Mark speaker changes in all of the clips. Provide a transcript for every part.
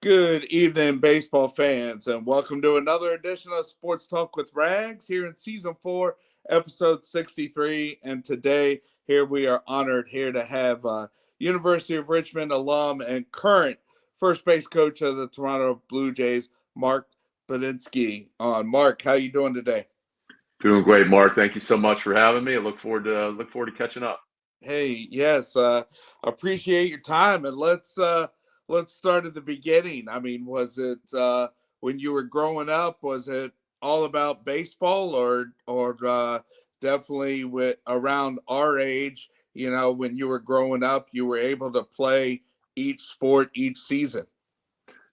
Speaker 1: Good evening, baseball fans, and welcome to another edition of Sports Talk with Rags here in season 4, episode 63. And today, here we are honored here to have University of Richmond alum and current first base coach of the Toronto Blue Jays, Mark Budzinski, on. Mark, how you doing today?
Speaker 2: Doing great, Mark. Thank you so much for having me. I look forward to catching up.
Speaker 1: Hey, yes, appreciate your time, and let's start at the beginning. I mean, was it when you were growing up? Was it all about baseball, or definitely with around our age? You know, when you were growing up, you were able to play each sport each season.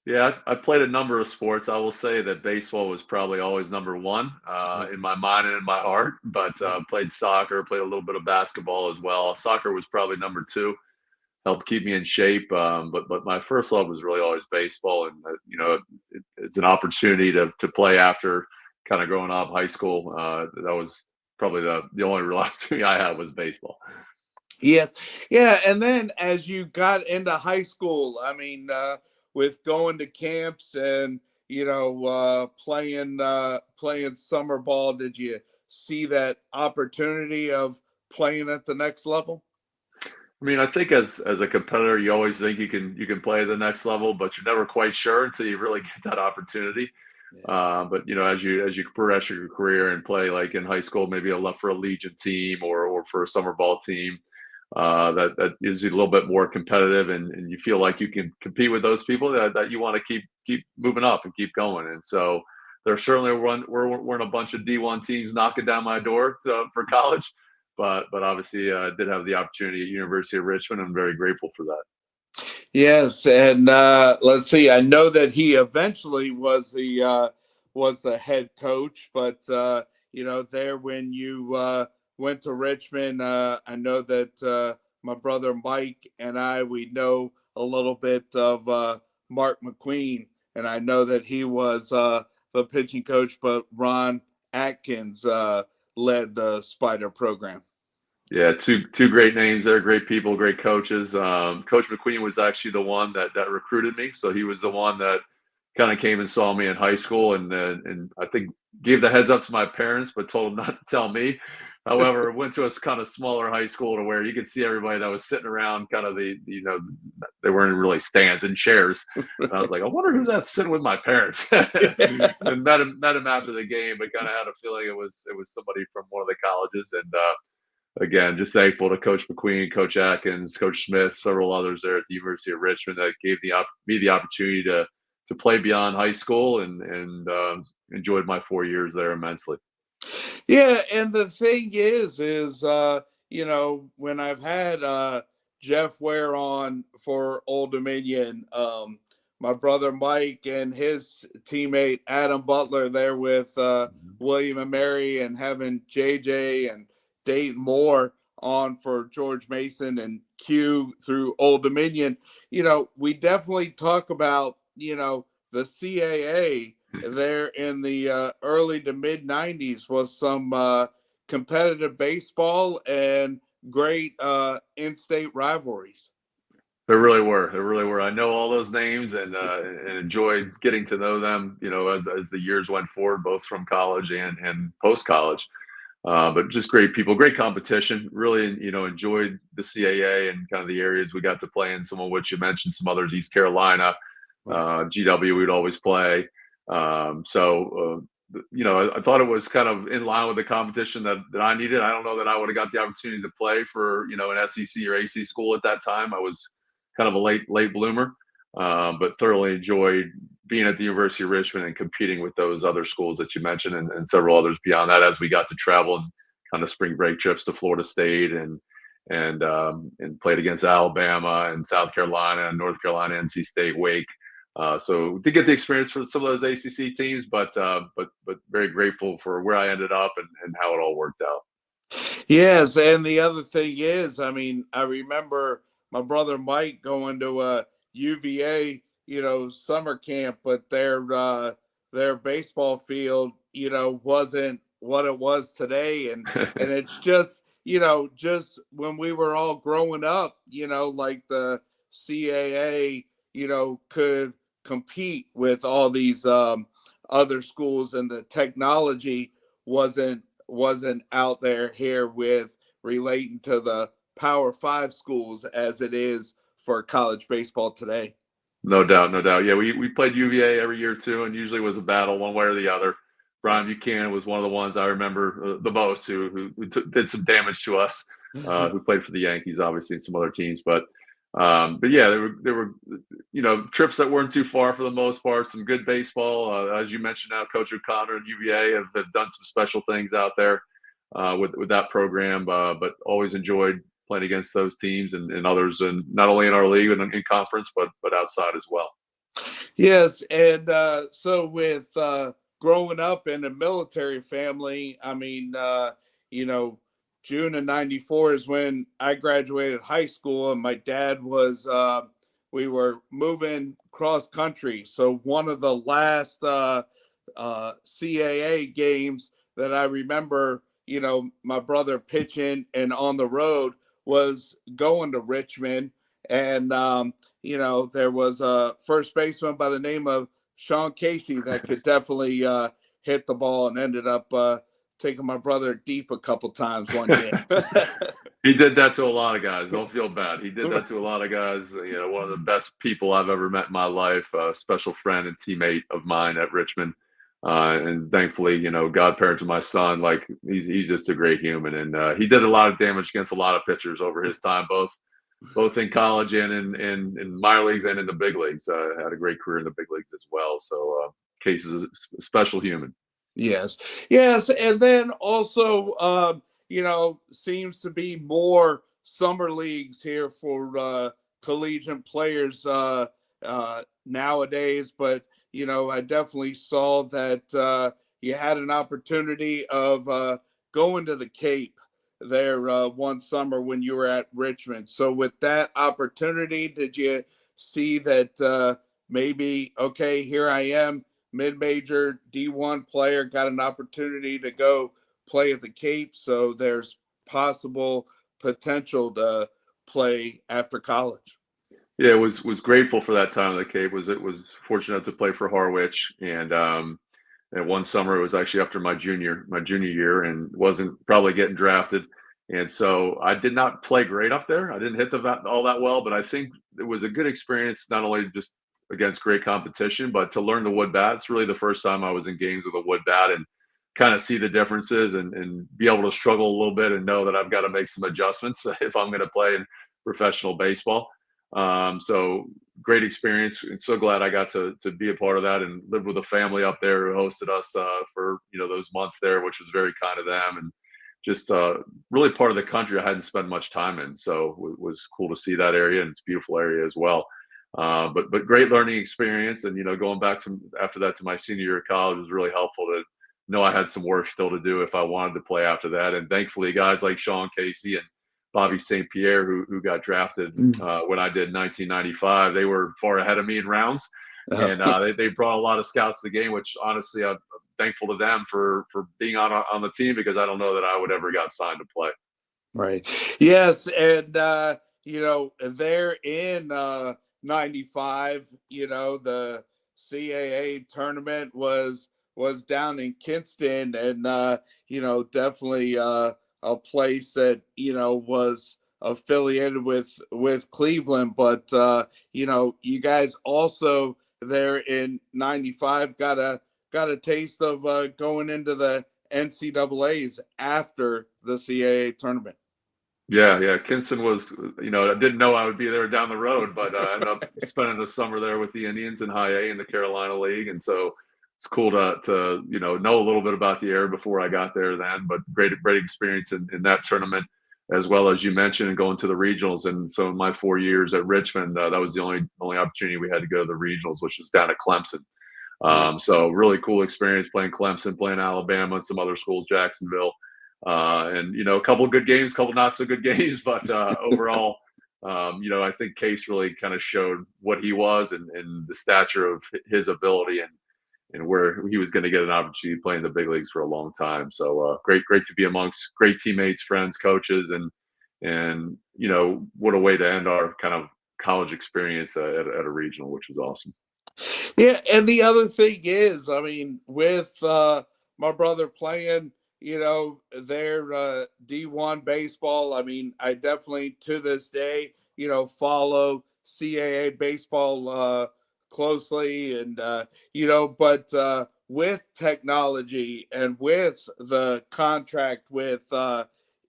Speaker 2: Yeah, I played a number of sports. I will say that baseball was probably always number one
Speaker 1: Yeah.
Speaker 2: in my mind and in my heart. But played soccer, played a little bit of basketball as well. Soccer was probably number two. Helped keep me in shape. But my first love was really always baseball, and it's an opportunity to play after kind of growing up high school. That was probably the only real opportunity I had was baseball.
Speaker 1: Yes. Yeah. And then as you got into high school, I mean, with going to camps and, playing summer ball, did you see that opportunity of playing at the next level?
Speaker 2: I mean, I think as a competitor, you always think you can play at the next level, but you're never quite sure until you really get that opportunity.
Speaker 1: Yeah.
Speaker 2: But as you progress your career and play like in high school, maybe a left for a Legion team or for a summer ball team, that is a little bit more competitive, and you feel like you can compete with those people that you want to keep moving up and keep going. And so there certainly weren't a bunch of D1 teams knocking down my door for college, but obviously I did have the opportunity at University of Richmond. I'm very grateful for that.
Speaker 1: Yes, and let's see. I know that he eventually was the head coach, but there when you went to Richmond, I know that my brother Mike and we know a little bit of Mark McQueen, and I know that he was the pitching coach, but Ron Atkins led the Spider program.
Speaker 2: Yeah, two great names there, great people, great coaches. Coach McQueen was actually the one that recruited me, so he was the one that kind of came and saw me in high school, and I think gave the heads up to my parents, but told them not to tell me. However, went to a kind of smaller high school to where you could see everybody that was sitting around, kind of they weren't really stands and chairs. And I was like, I wonder who's that sitting with my parents. And met him after the game, but kind of had a feeling it was somebody from one of the colleges, and again, just thankful to Coach McQueen, Coach Atkins, Coach Smith, several others there at the University of Richmond that gave me the opportunity to play beyond high school, and enjoyed my 4 years there immensely.
Speaker 1: Yeah, and the thing is when I've had Jeff Ware on for Old Dominion, my brother Mike and his teammate Adam Butler there with William and Mary, and having JJ and Dayton Moore on for George Mason and Q through Old Dominion. We definitely talk about the CAA there in the early to mid 90s was some competitive baseball and great in-state rivalries.
Speaker 2: There really were. There really were. I know all those names, and enjoyed getting to know them, as the years went forward, both from college and post college. But just great people, great competition. Really, enjoyed the CAA and kind of the areas we got to play in. Some of which you mentioned, some others, East Carolina, GW, we'd always play. I thought it was kind of in line with the competition that I needed. I don't know that I would have got the opportunity to play for an SEC or AC school at that time. I was kind of a late bloomer, but thoroughly enjoyed being at the University of Richmond and competing with those other schools that you mentioned, and several others beyond that, as we got to travel and kind of spring break trips to Florida State, and played against Alabama and South Carolina and North Carolina, NC State, Wake. So did get the experience for some of those ACC teams, but very grateful for where I ended up and how it all worked out.
Speaker 1: Yes, and the other thing is, I mean, I remember my brother Mike going to a UVA, summer camp, but their baseball field, wasn't what it was today, and it's just just when we were all growing up, like the CAA, could compete with all these other schools, and the technology wasn't out there here with relating to the Power Five schools as it is for college baseball today.
Speaker 2: No doubt, no doubt. Yeah, we played UVA every year too, and usually it was a battle one way or the other. Brian Buchanan was one of the ones I remember the most who did some damage to us. Who played for the Yankees, obviously, and some other teams. But yeah, there were trips that weren't too far for the most part. Some good baseball, as you mentioned. Now, Coach O'Connor and UVA have done some special things out there with that program. But always enjoyed playing against those teams and others, and not only in our league and in conference, but outside as well.
Speaker 1: Yes, and so with growing up in a military family, I mean, you know, June of '94 is when I graduated high school, and my dad was. We were moving cross country, so one of the last CAA games that I remember, my brother pitching and on the road was going to Richmond, and there was a first baseman by the name of Sean Casey that could definitely hit the ball, and ended up taking my brother deep a couple times one game.
Speaker 2: He did that to a lot of guys. Don't feel bad. He did that to a lot of guys. One of the best people I've ever met in my life, a special friend and teammate of mine at Richmond. And thankfully, godparent to my son, like he's just a great human. And he did a lot of damage against a lot of pitchers over his time, both in college and in minor leagues and in the big leagues. Had a great career in the big leagues as well. So Case is a special human.
Speaker 1: Yes. Yes. And then also, seems to be more summer leagues here for collegiate players nowadays. But, I definitely saw that you had an opportunity of going to the Cape there one summer when you were at Richmond. So, with that opportunity, did you see that maybe, okay, here I am, mid-major D1 player, got an opportunity to go play at the Cape, so there's possible potential to play after college?
Speaker 2: Yeah, was grateful for that time at the Cape. Was fortunate to play for Harwich, and one summer it was actually after my junior year, and wasn't probably getting drafted, and so I did not play great up there. I didn't hit all that well, but I think it was a good experience, not only just against great competition, but to learn the wood bat. It's really the first time I was in games with a wood bat and kind of see the differences and be able to struggle a little bit and know that I've got to make some adjustments if I'm going to play in professional baseball. So great experience, and so glad I got to be a part of that and live with a family up there who hosted us for those months there, which was very kind of them, and just really part of the country I hadn't spent much time in. So it was cool to see that area, and it's a beautiful area as well. But great learning experience, and going back to after that to my senior year of college was really helpful to know I had some work still to do if I wanted to play after that. And thankfully, guys like Sean Casey and Bobby St. Pierre, who got drafted when I did 1995, they were far ahead of me in rounds, and they brought a lot of scouts to the game, which honestly I'm thankful to them for being on the team, because I don't know that I would ever got signed to play.
Speaker 1: Right. Yes, and they're in '95. The CAA tournament was down in Kinston, and definitely a place that was affiliated with Cleveland. But you guys also there in '95 got a taste of going into the NCAA's after the CAA tournament.
Speaker 2: Yeah. Kinston was, I didn't know I would be there down the road, but I ended up spending the summer there with the Indians in High A in the Carolina League, and so it's cool to know a little bit about the area before I got there then. But great experience in that tournament, as well as you mentioned, and going to the regionals. And so in my 4 years at Richmond, that was the only opportunity we had to go to the regionals, which was down at Clemson. So really cool experience playing Clemson, playing Alabama, and some other schools, Jacksonville. And a couple of good games, couple not so good games, but overall, I think Case really kind of showed what he was, and the stature of his ability, and where he was going to get an opportunity to play in the big leagues for a long time. So great to be amongst great teammates, friends, coaches, and what a way to end our kind of college experience at a regional, which was awesome.
Speaker 1: Yeah, and the other thing is, I mean, with my brother playing, their D1 baseball, I mean, I definitely to this day, follow CAA baseball closely, and but with technology and with the contract with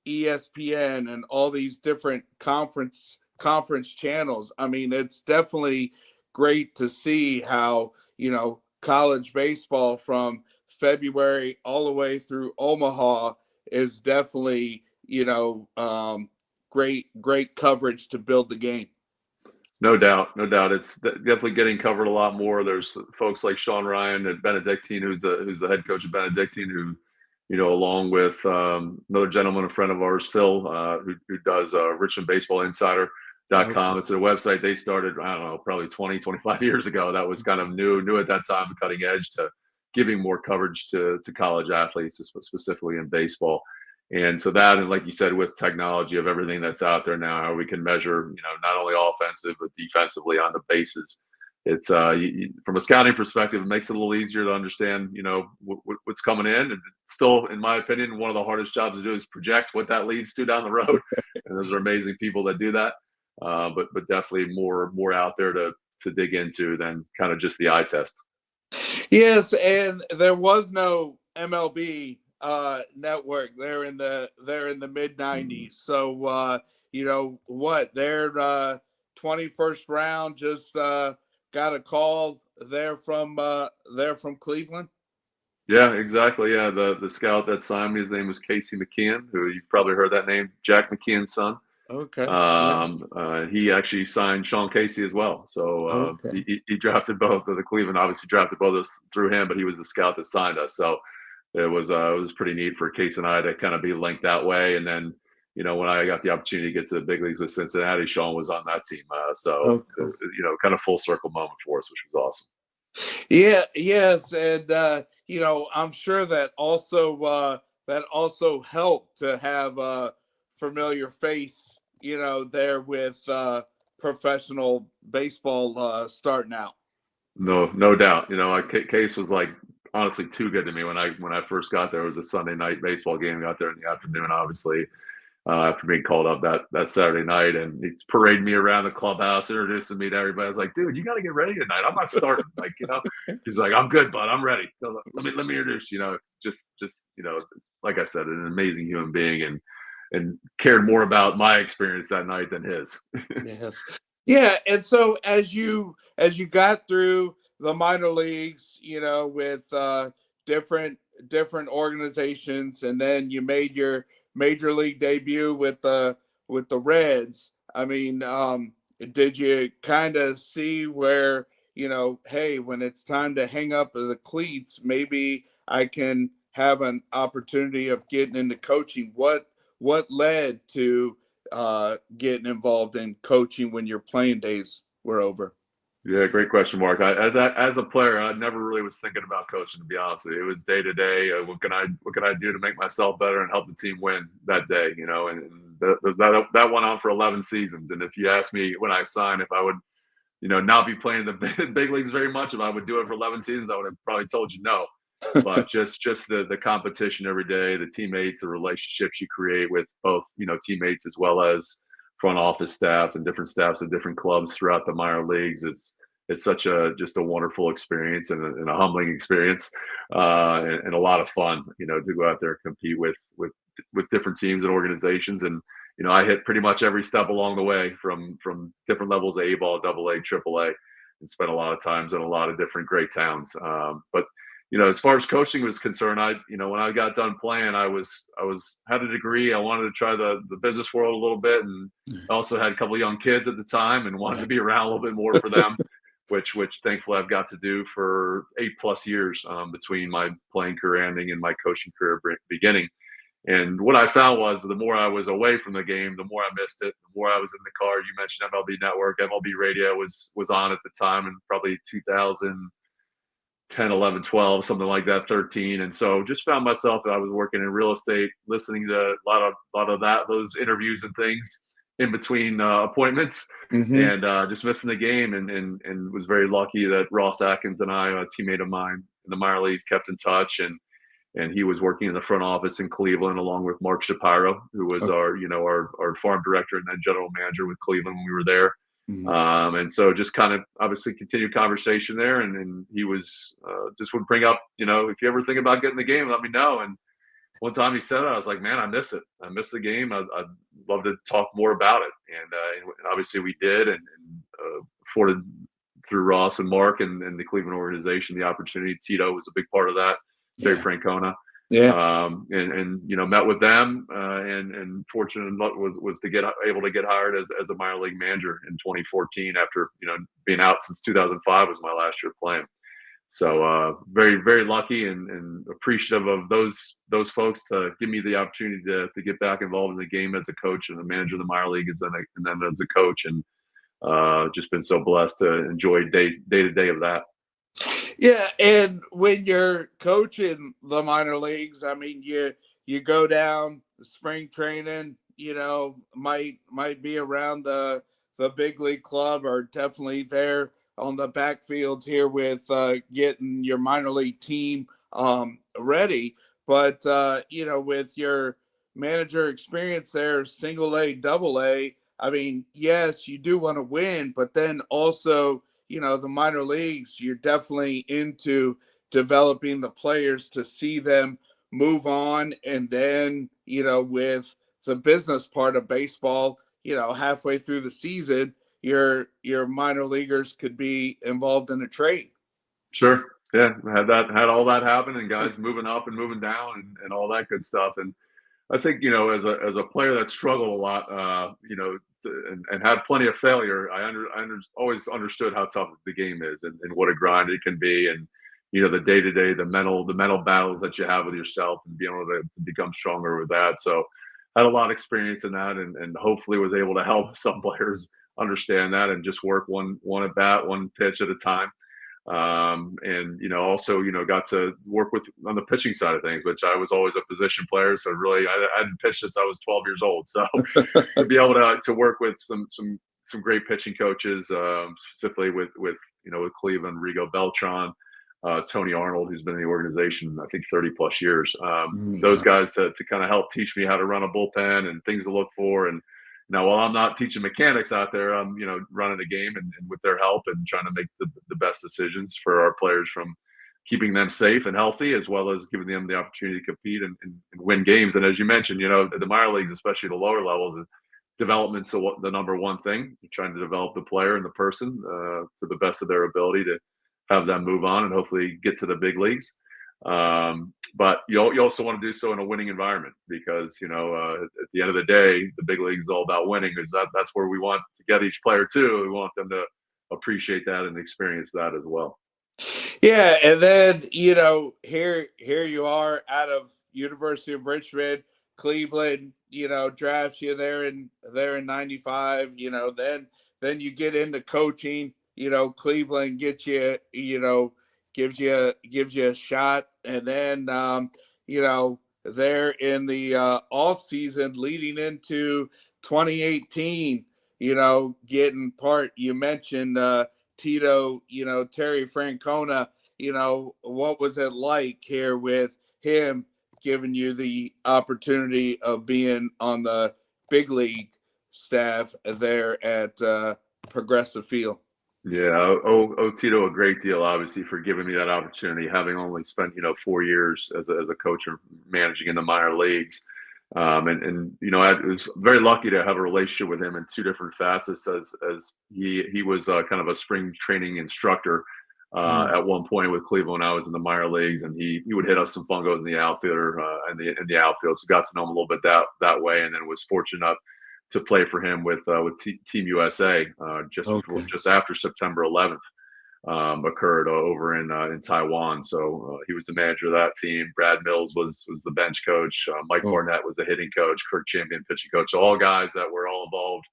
Speaker 1: ESPN and all these different conference channels, I mean, it's definitely great to see how college baseball from February all the way through Omaha is definitely great coverage to build the game.
Speaker 2: No doubt, no doubt. It's definitely getting covered a lot more. There's folks like Sean Ryan at Benedictine, who's the head coach of Benedictine, who, along with another gentleman, a friend of ours, Phil, who does
Speaker 1: Oh,
Speaker 2: richmondbaseballinsider.com. It's a website they started, I don't know, probably 20, 25 years ago. That was kind of new at that time, cutting edge to giving more coverage to college athletes, specifically in baseball. And so that, and like you said, with technology of everything that's out there now, how we can measure, not only offensive but defensively on the bases. It's from a scouting perspective, it makes it a little easier to understand, what's coming in. And still, in my opinion, one of the hardest jobs to do is project what that leads to down the road. And those are amazing people that do that. But definitely more out there to dig into than kind of just the eye test.
Speaker 1: yes, and there was no MLB network there in the mid
Speaker 2: Mm.
Speaker 1: '90s. So what? Their 21st round just got a call there from Cleveland.
Speaker 2: Yeah, exactly. Yeah, the scout that signed me, his name was Casey McKeon, who you've
Speaker 1: Oh,
Speaker 2: probably heard that name, Jack McKeon's son.
Speaker 1: okay. Yeah.
Speaker 2: He actually signed Sean Casey as well. So
Speaker 1: Okay.
Speaker 2: he drafted both of the Cleveland, obviously drafted both of us through him, but he was the scout that signed us. So it was pretty neat for Case and I to kind of be linked that way. And then, when I got the opportunity to get to the big leagues with Cincinnati, Sean was on that team. So
Speaker 1: Okay.
Speaker 2: kind of full circle moment for us, which was awesome.
Speaker 1: Yeah, yes, and I'm sure that also helped to have a familiar face, there with professional baseball starting out.
Speaker 2: No doubt. Case was like honestly too good to me when I first got there. It was a Sunday night baseball game. Got there in the afternoon, obviously, after being called up that Saturday night, and he paraded me around the clubhouse, introducing me to everybody. I was like, dude, you got to get ready tonight. I'm not starting. He's like, I'm good, bud. I'm ready. So let me introduce. Just like I said, an amazing human being, and cared more about my experience that night than his.
Speaker 1: Yes. Yeah, and so as you got through the minor leagues, with different organizations, and then you made your major league debut with the Reds. I mean, did you kind of see where, hey, when it's time to hang up the cleats, maybe I can have an opportunity of getting into coaching? What led to getting involved in coaching when your playing days were over?
Speaker 2: Yeah, great question, Mark. As a player, I never really was thinking about coaching. To be honest with you, it was day to day. What can I do to make myself better and help the team win that day? And that went on for 11 seasons. And if you ask me when I signed, if I would, not be playing the big leagues very much, if I would do it for 11 seasons, I would have probably told you no. But just the competition every day, the teammates, the relationships you create with both teammates as well as front office staff and different staffs of different clubs throughout the minor leagues. It's such a just a wonderful experience and a humbling experience, and a lot of fun. To go out there and compete with different teams and organizations. And I hit pretty much every step along the way from different levels of A ball, double A, triple A, and spent a lot of times in a lot of different great towns. But as far as coaching was concerned, when I got done playing, I had a degree. I wanted to try the business world a little bit, and I also had a couple of young kids at the time, and wanted to be around a little bit more for them, which thankfully I've got to do for 8+ years, between my playing career ending and my coaching career beginning. And what I found was the more I was away from the game, the more I missed it. The more I was in the car. You mentioned MLB Network, MLB Radio was on at the time, and probably 2000. 10, 11, 12, something like that, 13. And so just found myself that I was working in real estate, listening to a lot of those interviews and things. in between appointments,
Speaker 1: Mm-hmm.
Speaker 2: and just missing the game. And was very lucky that Ross Atkins and I, a teammate of mine in the minor leagues, kept in touch. And he was working in the front office in Cleveland along with Mark Shapiro, who was our farm director and then general manager with Cleveland when we were there.
Speaker 1: Mm-hmm.
Speaker 2: And so just kind of obviously continued conversation there. And he was just would bring up, if you ever think about getting the game, let me know. And one time he said it, I was like, man, I miss it. I miss the game. I'd love to talk more about it. And obviously we did, and afforded through Ross and Mark and the Cleveland organization the opportunity. Tito was a big part of that. Dave
Speaker 1: Yeah.
Speaker 2: Francona,
Speaker 1: Yeah.
Speaker 2: and met with them, and fortunate was to get able to get hired as a minor league manager in 2014 after being out since 2005 was my last year playing. So very, very lucky and appreciative of those folks to give me the opportunity to get back involved in the game as a coach and a manager of the minor league, and then as a coach, and just been so blessed to enjoy day to day of that.
Speaker 1: Yeah, and when you're coaching the minor leagues, I mean, you go down spring training, might be around the big league club, or definitely there on the backfield here with getting your minor league team ready. But with your manager experience there, single A, double A, I mean, yes, you do want to win, but then also the minor leagues, you're definitely into developing the players to see them move on. And then, with the business part of baseball, halfway through the season, your minor leaguers could be involved in a trade.
Speaker 2: Sure. Yeah. Had all that happen, and guys moving up and moving down, and all that good stuff. And I think, as a player that struggled a lot, and had plenty of failure, always understood how tough the game is, and what a grind it can be, and the day to day, the mental battles that you have with yourself, and being able to become stronger with that. So, had a lot of experience in that, and hopefully was able to help some players understand that and just work one at bat, one pitch at a time. And also got to work with on the pitching side of things, which I was always a position player, so really I hadn't pitched since I was 12 years old. So to be able to work with some great pitching coaches, specifically with Cleveland, Rigo Beltran, Tony Arnold, who's been in the organization I think 30 plus years. Those guys to kind of help teach me how to run a bullpen and things to look for. And now, while I'm not teaching mechanics out there, I'm running the game, and with their help, and trying to make the best decisions for our players, from keeping them safe and healthy, as well as giving them the opportunity to compete and win games. And as you mentioned, the minor leagues, especially the lower levels, development's the number one thing. You're trying to develop the player and the person to the best of their ability to have them move on and hopefully get to the big leagues. But you also want to do so in a winning environment, because at the end of the day, the big league is all about winning. Because that's where we want to get each player to. We want them to appreciate that and experience that as well.
Speaker 1: Yeah, and then here you are out of University of Richmond, Cleveland. Drafts you there in '95. Then you get into coaching. Cleveland gets you. Gives you a shot, and then there in the off season leading into 2018. Getting part. You mentioned. Tito, Terry Francona, what was it like here with him giving you the opportunity of being on the big league staff there at Progressive Field?
Speaker 2: Yeah, Tito a great deal, obviously, for giving me that opportunity, having only spent 4 years as a coach or managing in the minor leagues. And I was very lucky to have a relationship with him in two different facets, as he was kind of a spring training instructor at one point with Cleveland when I was in the minor leagues, and he would hit us some fungos in the outfielder in the outfield. So got to know him a little bit that way, and then was fortunate enough to play for him with Team USA just after September 11th. Occurred over in Taiwan. So he was the manager of that team. Brad Mills was the bench coach. Mike Barnett was the hitting coach. Kirk Champion pitching coach. So all guys that were all involved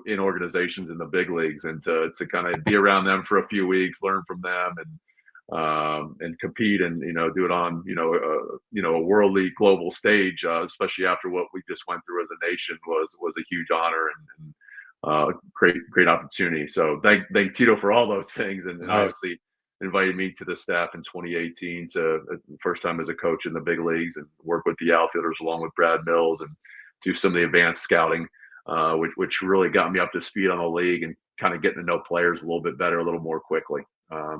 Speaker 2: in organizations in the big leagues, and to kind of be around them for a few weeks, learn from them, and and compete and do it on a worldly global stage, especially after what we just went through as a nation was a huge honor and great opportunity. So thank Tito for all those things, and
Speaker 1: Right.
Speaker 2: obviously invited me to the staff in 2018 to first time as a coach in the big leagues and work with the outfielders along with Brad Mills and do some of the advanced scouting, which really got me up to speed on the league and kind of getting to know players a little bit better, a little more quickly.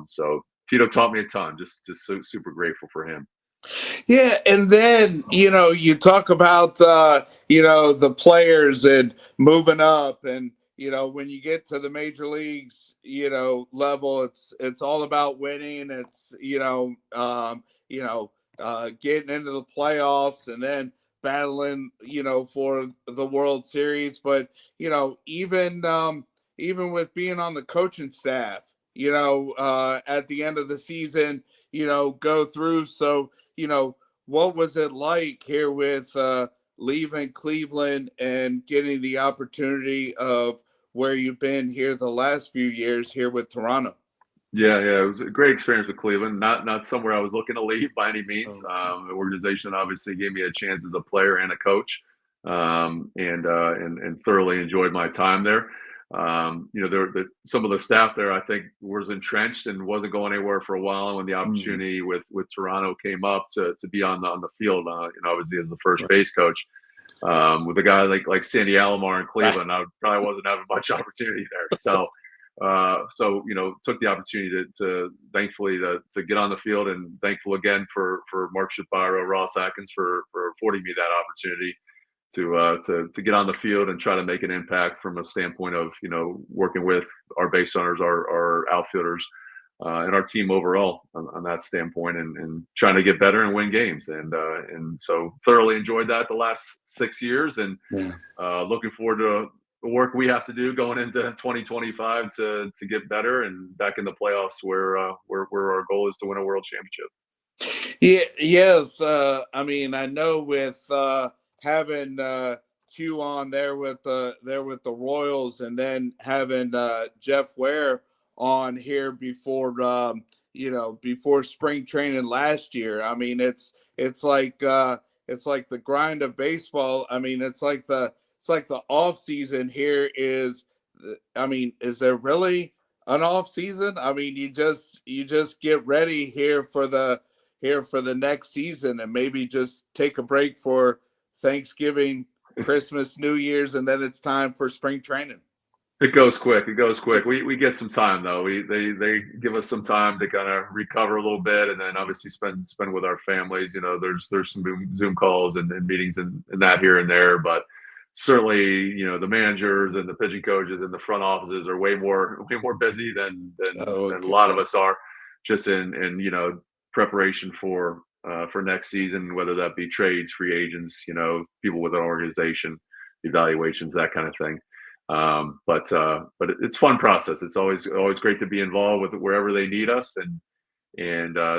Speaker 2: So Tito taught me a ton. Just super grateful for him.
Speaker 1: Yeah, and then you talk about the players and moving up, and when you get to the major leagues level, it's all about winning. It's getting into the playoffs and then battling for the World Series. But even with being on the coaching staff, at the end of the season, go through. So what was it like here with leaving Cleveland and getting the opportunity of where you've been here the last few years here with Toronto?
Speaker 2: Yeah, it was a great experience with Cleveland. Not somewhere I was looking to leave by any means.
Speaker 1: Oh,
Speaker 2: An organization obviously gave me a chance as a player and a coach, and thoroughly enjoyed my time there. Some of the staff there I think was entrenched and wasn't going anywhere for a while. And when the
Speaker 1: mm,
Speaker 2: opportunity with Toronto came up to be on the field, obviously as the first
Speaker 1: right,
Speaker 2: base coach, with a guy like Sandy Alomar in
Speaker 1: right.
Speaker 2: Cleveland, I probably wasn't having much opportunity there. So took the opportunity to thankfully to get on the field, and thankful again for Mark Shapiro, Ross Atkins for affording me that opportunity to get on the field and try to make an impact from a standpoint of working with our base runners, our outfielders, and our team overall on that standpoint, and trying to get better and win games. And so thoroughly enjoyed that the last 6 years, and
Speaker 1: Yeah.
Speaker 2: looking forward to the work we have to do going into 2025 to get better and back in the playoffs where our goal is to win a world championship.
Speaker 1: Yeah, yes. I mean, I know with having Q on there with the Royals, and then having Jeff Ware on here before before spring training last year. I mean, it's like the grind of baseball. I mean, it's like the off season here is. I mean, is there really an off season? I mean, you just get ready here for the next season, and maybe just take a break for Thanksgiving, Christmas, New Year's, and then it's time for spring training.
Speaker 2: It goes quick. It goes quick. We get some time though. They give us some time to kind of recover a little bit, and then obviously spend with our families. There's some Zoom calls and meetings and that here and there, but certainly the managers and the pitching coaches and the front offices are way more busy
Speaker 1: Oh,
Speaker 2: than a
Speaker 1: okay.
Speaker 2: lot of
Speaker 1: Yeah.
Speaker 2: us are, just in preparation for next season, whether that be trades, free agents, people with an organization, evaluations, that kind of thing. But it's fun process. It's always great to be involved with wherever they need us, and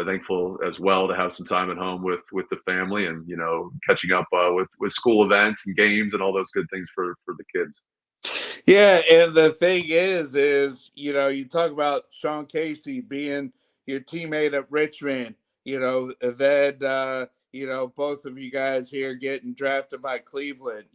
Speaker 2: thankful as well to have some time at home with the family, and catching up with school events and games and all those good things for the kids.
Speaker 1: Yeah, and the thing is, you talk about Sean Casey being your teammate at Richmond, then both of you guys here getting drafted by Cleveland.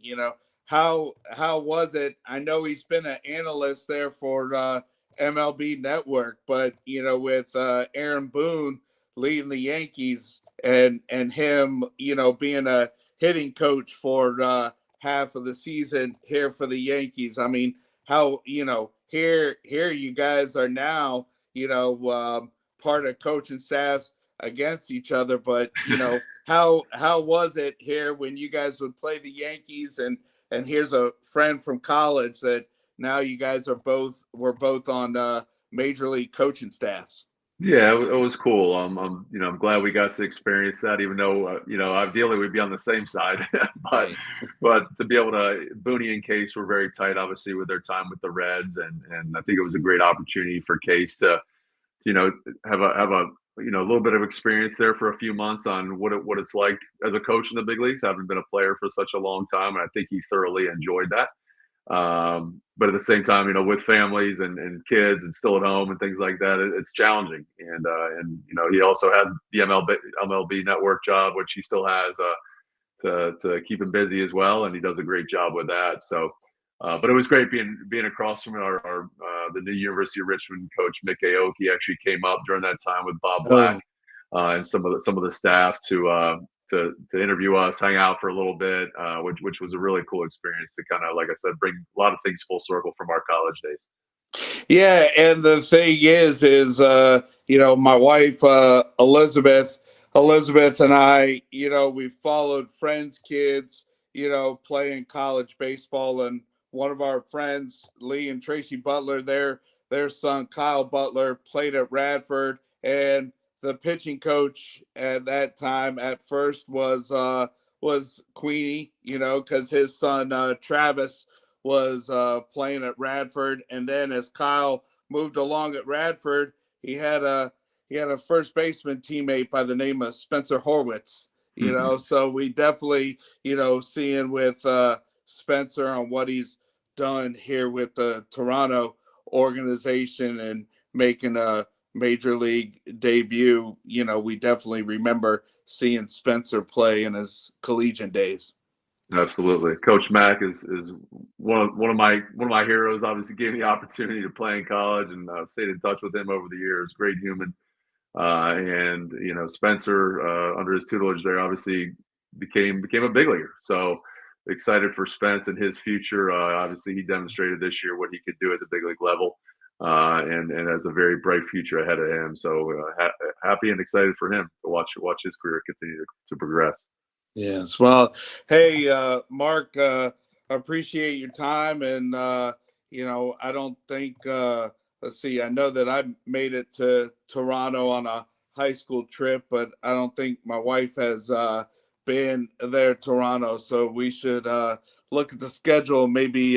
Speaker 1: How was it? I know he's been an analyst there for MLB Network, but with Aaron Boone leading the Yankees, and him, being a hitting coach for half of the season here for the Yankees. I mean, how here you guys are now, part of coaching staffs against each other, but how was it here when you guys would play the Yankees, and here's a friend from college that now you guys were both on major league coaching staffs.
Speaker 2: Yeah, it was cool. I'm glad we got to experience that, even though ideally we'd be on the same side, but
Speaker 1: Right.
Speaker 2: to be able to, Booney and Case were very tight, obviously, with their time with the Reds, and I think it was a great opportunity for Case to you know have a a little bit of experience there for a few months on what it's like as a coach in the big leagues, having been a player for such a long time, and I think he thoroughly enjoyed that. But at the same time, with families and kids and still at home and things like that, it's challenging. And he also had the MLB Network job, which he still has to keep him busy as well, and he does a great job with that. So, but it was great being across from the new University of Richmond coach Mick Aoki actually came up during that time with Bob Black
Speaker 1: Oh,
Speaker 2: and some of the staff to interview us, hang out for a little bit, which was a really cool experience to kind of, like I said, bring a lot of things full circle from our college days.
Speaker 1: yeah, and the thing is my wife Elizabeth and I, we followed friends' kids, playing college baseball, and one of our friends, Lee and Tracy Butler, their son Kyle Butler played at Radford, and the pitching coach at that time at first was Queenie, because his son Travis was playing at Radford, and then as Kyle moved along at Radford, he had a first baseman teammate by the name of Spencer Horwitz.
Speaker 2: Mm-hmm.
Speaker 1: So we definitely seeing with Spencer on what he's done here with the Toronto organization and making a major league debut. We definitely remember seeing Spencer play in his collegiate days.
Speaker 2: Absolutely, Coach Mack is one of my heroes. Obviously, gave me the opportunity to play in college, and stayed in touch with him over the years. Great human, and Spencer, under his tutelage there, obviously became a big leaguer. So excited for Spence and his future. Obviously, he demonstrated this year what he could do at the big league level, and has a very bright future ahead of him. So happy and excited for him to watch his career continue to progress.
Speaker 1: Yes. Well, hey, Mark, appreciate your time. And, I don't think, let's see, I know that I made it to Toronto on a high school trip, but I don't think my wife has been there, Toronto. So we should look at the schedule, maybe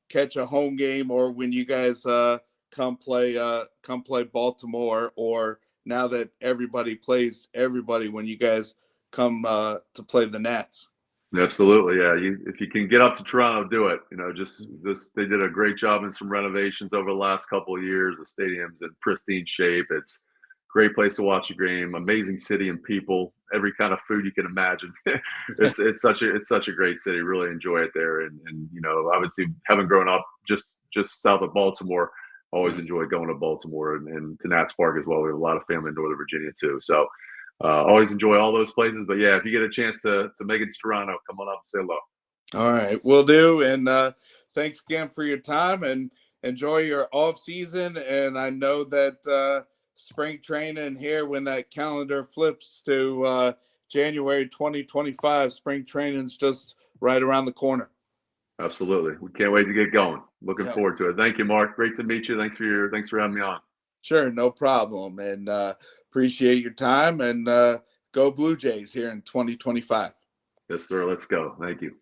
Speaker 1: catch a home game, or when you guys come play Baltimore, or now that everybody plays everybody, when you guys come to play the Nats.
Speaker 2: Absolutely, yeah. If you can get up to Toronto, do it. Just this, they did a great job in some renovations over the last couple of years. The stadium's in pristine shape. It's a great place to watch a game. Amazing city and people. Every kind of food you can imagine. it's such a great city. Really enjoy it there. And obviously, having grown up just south of Baltimore, always
Speaker 1: Right.
Speaker 2: enjoy going to Baltimore and to Nats Park as well. We have a lot of family in Northern Virginia too. So always enjoy all those places. But yeah, if you get a chance to make it to Toronto, come on up and say hello.
Speaker 1: All right, will do. And thanks again for your time, and enjoy your off season. And I know that spring training here, when that calendar flips to January 2025, spring training's just right around the corner.
Speaker 2: Absolutely. We can't wait to get going. Looking
Speaker 1: Yeah,
Speaker 2: forward to it. Thank you, Mark. Great to meet you. Thanks for having me on.
Speaker 1: sure, no problem. And appreciate your time. And go Blue Jays here in 2025.
Speaker 2: Yes, sir. Let's go. Thank you.